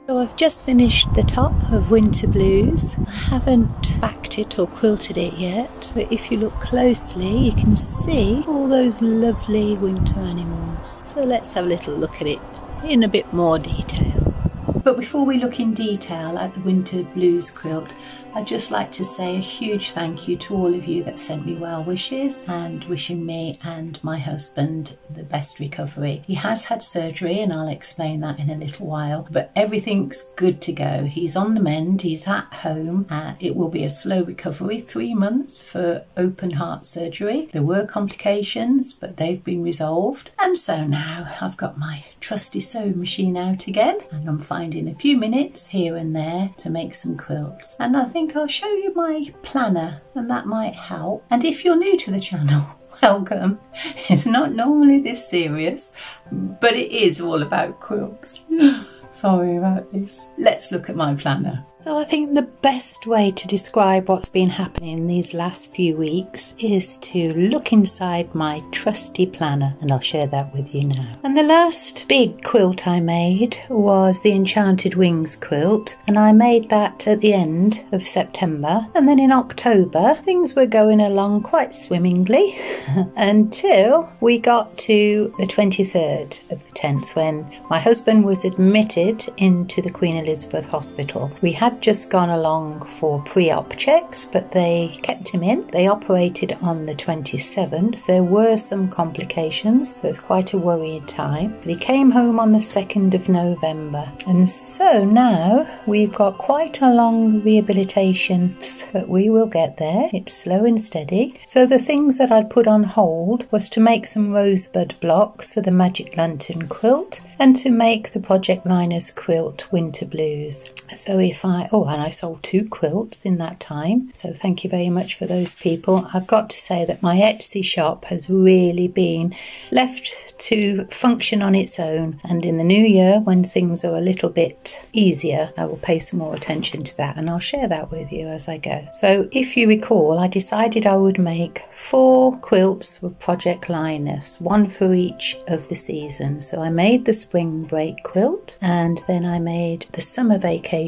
So I've just finished the top of Winter Blues. I haven't backed it or quilted it yet, but if you look closely you can see all those lovely winter animals. So let's have a little look at it in a bit more detail. But before we look in detail at the Winter Blues quilt, I'd just like to say a huge thank you to all of you that sent me well wishes and wishing me and my husband the best recovery. He has had surgery and I'll explain that in a little while, but everything's good to go. He's on the mend, he's at home. It will be a slow recovery, 3 months for open heart surgery. There were complications, but they've been resolved. And so now I've got my trusty sewing machine out again and I'm finding a few minutes here and there to make some quilts. And I think I'll show you my planner and that might help. And if you're new to the channel, welcome. It's not normally this serious, but it is all about quilts. Sorry about this. Let's look at my planner. So I think the best way to describe what's been happening these last few weeks is to look inside my trusty planner, and I'll share that with you now. And the last big quilt I made was the Enchanted Wings quilt, and I made that at the end of September. And then in October things were going along quite swimmingly until we got to the 23rd of the 10th, when my husband was admitted into the Queen Elizabeth Hospital. We had just gone along for pre-op checks, but they kept him in. They operated on the 27th. There were some complications, so it's quite a worrying time, but he came home on the 2nd of November. And so now we've got quite a long rehabilitation, but we will get there. It's slow and steady. So the things that I'd put on hold was to make some rosebud blocks for the Magic Lantern quilt and to make the Project Linus quilt Winter Blues. So and I sold 2 quilts in that time, so thank you very much for those people. I've got to say that my Etsy shop has really been left to function on its own, and in the new year, when things are a little bit easier, I will pay some more attention to that, and I'll share that with you as I go. So if you recall, I decided I would make 4 quilts for Project Linus, 1 for each of the seasons. So I made the spring break quilt, and then I made the summer vacation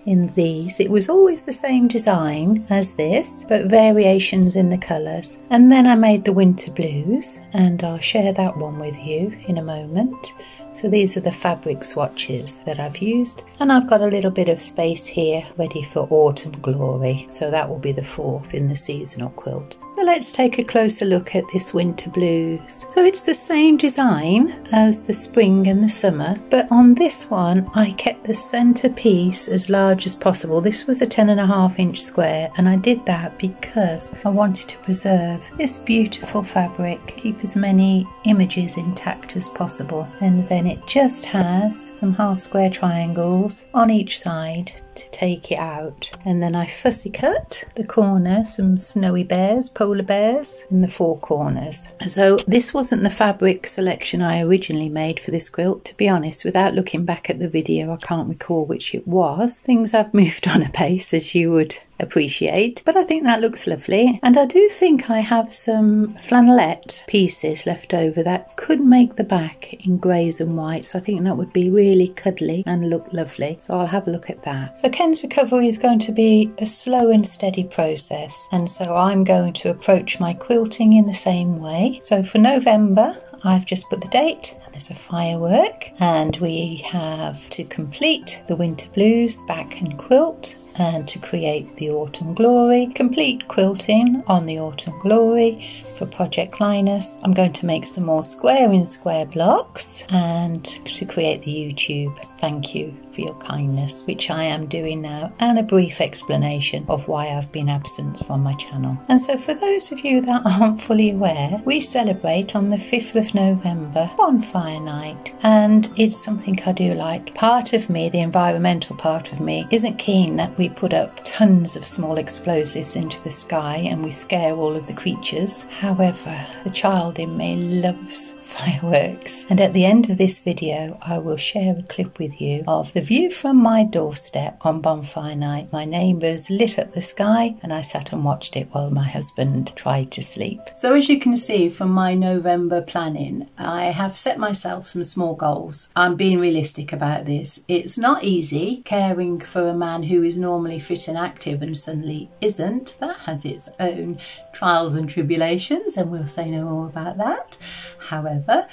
in these. It was always the same design as this, but variations in the colours. And then I made the Winter Blues, and I'll share that one with you in a moment. So these are the fabric swatches that I've used, and I've got a little bit of space here ready for Autumn Glory, so that will be the 4th in the seasonal quilts. So let's take a closer look at this Winter Blues. So it's the same design as the spring and the summer, but on this one I kept the centre piece as large as possible. This was a 10.5-inch square, and I did that because I wanted to preserve this beautiful fabric, keep as many images intact as possible, and then it just has some half square triangles on each side to take it out. And then I fussy cut the corner, some snowy bears, polar bears in the 4 corners. So this wasn't the fabric selection I originally made for this quilt. To be honest, without looking back at the video, I can't recall which it was. Things have moved on a pace, as you would appreciate, but I think that looks lovely. And I do think I have some flannelette pieces left over that could make the back in greys and whites. So I think that would be really cuddly and look lovely, so I'll have a look at that. So Ken's recovery is going to be a slow and steady process, and so I'm going to approach my quilting in the same way. So for November I've just put the date, and there's a firework, and we have to complete the Winter Blues back and quilt, and to create the Autumn Glory, complete quilting on the Autumn Glory for Project Linus. I'm going to make some more square in square blocks and to create the YouTube thank you for your kindness, which I am doing now, and a brief explanation of why I've been absent from my channel. And so for those of you that aren't fully aware, we celebrate on the 5th of November Bonfire Night, and it's something I do like. Part of me, the environmental part of me, isn't keen that we we put up tons of small explosives into the sky and we scare all of the creatures. However, the child in me loves fireworks, and at the end of this video I will share a clip with you of the view from my doorstep on bonfire night. My neighbours lit up the sky and I sat and watched it while my husband tried to sleep. So as you can see from my November planning, I have set myself some small goals. I'm being realistic about this. It's not easy caring for a man who is normally fit and active and suddenly isn't. That has its own trials and tribulations, and we'll say no more about that. However,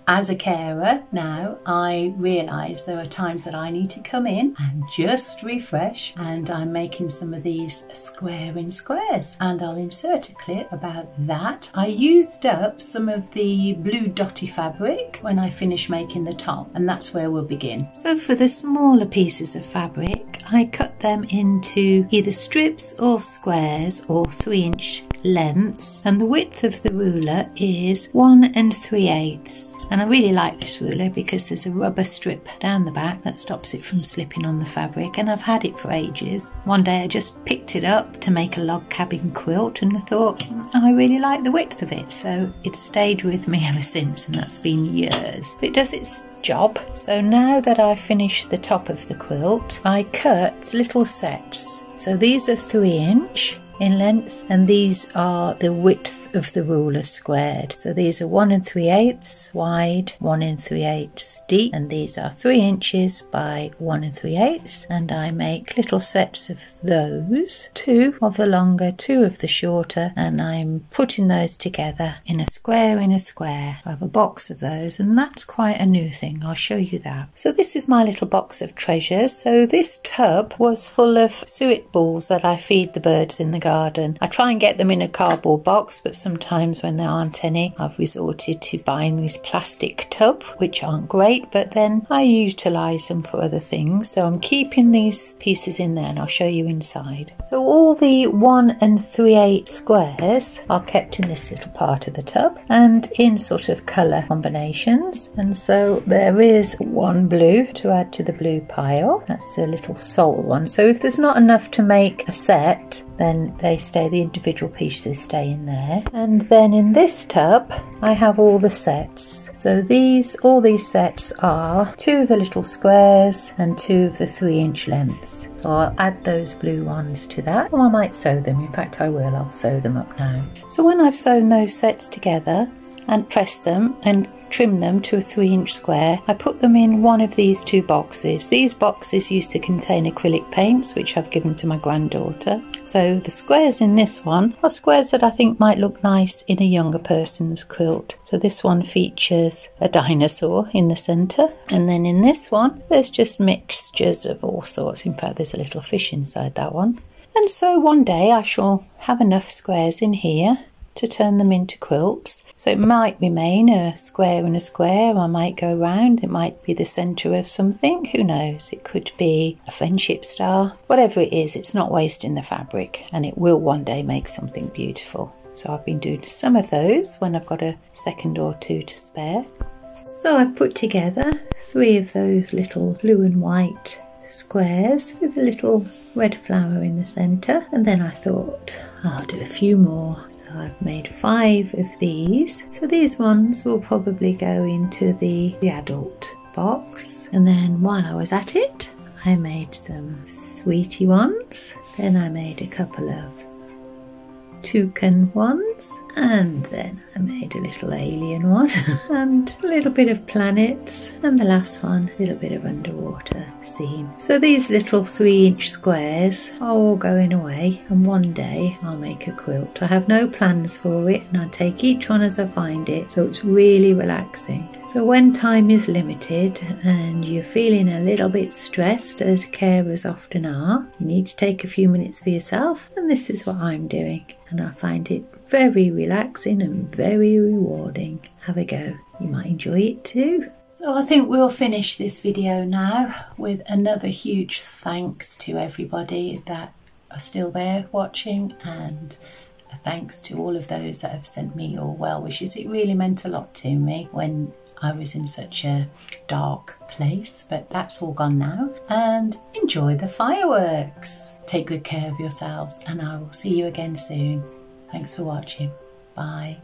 as a carer now, I realise there are times that I need to come in and just refresh, and I'm making some of these square in squares, and I'll insert a clip about that. I used up some of the blue dotty fabric when I finished making the top, and that's where we'll begin. So for the smaller pieces of fabric, I cut them into either strips or squares or 3-inch lengths, and the width of the ruler is 1 3/8. And I really like this ruler because there's a rubber strip down the back that stops it from slipping on the fabric, and I've had it for ages. One day I just picked it up to make a log cabin quilt and I thought I really like the width of it, so it stayed with me ever since, and that's been years. But it does its job. So now that I've finished the top of the quilt, I cut little sets. So these are 3-inch in length, and these are the width of the ruler squared. So these are 1 3/8 wide, 1 3/8 deep, and these are 3 inches by 1 3/8, and I make little sets of those, 2 of the longer, 2 of the shorter, and I'm putting those together in a square in a square. I have a box of those, and that's quite a new thing. I'll show you that. So this is my little box of treasures. So this tub was full of suet balls that I feed the birds in the garden. I try and get them in a cardboard box, but sometimes when there aren't any, I've resorted to buying these plastic tub, which aren't great, but then I utilise them for other things. So I'm keeping these pieces in there, and I'll show you inside. So all the 1 3/8 squares are kept in this little part of the tub and in sort of colour combinations. And so there is one blue to add to the blue pile. That's a little sole one. So if there's not enough to make a set, then they stay, the individual pieces stay in there. And then in this tub I have all the sets. So all these sets are 2 of the little squares and 2 of the 3-inch lengths. So I'll add those blue ones to that, or I might sew them. In fact I will, I'll sew them up now. So when I've sewn those sets together and press them and trim them to a 3-inch square, I put them in one of these 2 boxes. These boxes used to contain acrylic paints, which I've given to my granddaughter. So the squares in this one are squares that I think might look nice in a younger person's quilt. So this one features a dinosaur in the centre, and then in this one there's just mixtures of all sorts. In fact, there's a little fish inside that one. And so one day I shall have enough squares in here to turn them into quilts. So it might remain a square and a square, I might go round, it might be the centre of something, who knows, it could be a friendship star. Whatever it is, it's not wasting the fabric, and it will one day make something beautiful. So I've been doing some of those when I've got a second or 2 to spare. So I've put together 3 of those little blue and white squares with a little red flower in the centre, and then I thought I'll do a few more. So I've made 5 of these. So these ones will probably go into the adult box, and then while I was at it I made some sweetie ones, then I made a couple of toucan ones, and then I made a little alien one and a little bit of planets, and the last one a little bit of underwater scene. So these little 3-inch squares are all going away, and one day I'll make a quilt. I have no plans for it, and I take each one as I find it, so it's really relaxing. So when time is limited and you're feeling a little bit stressed, as carers often are, you need to take a few minutes for yourself, and this is what I'm doing, and I find it very relaxing and very rewarding. Have a go, you might enjoy it too. So I think we'll finish this video now with another huge thanks to everybody that are still there watching, and a thanks to all of those that have sent me your well wishes. It really meant a lot to me when I was in such a dark place, but that's all gone now. And enjoy the fireworks. Take good care of yourselves, and I will see you again soon. Thanks for watching. Bye.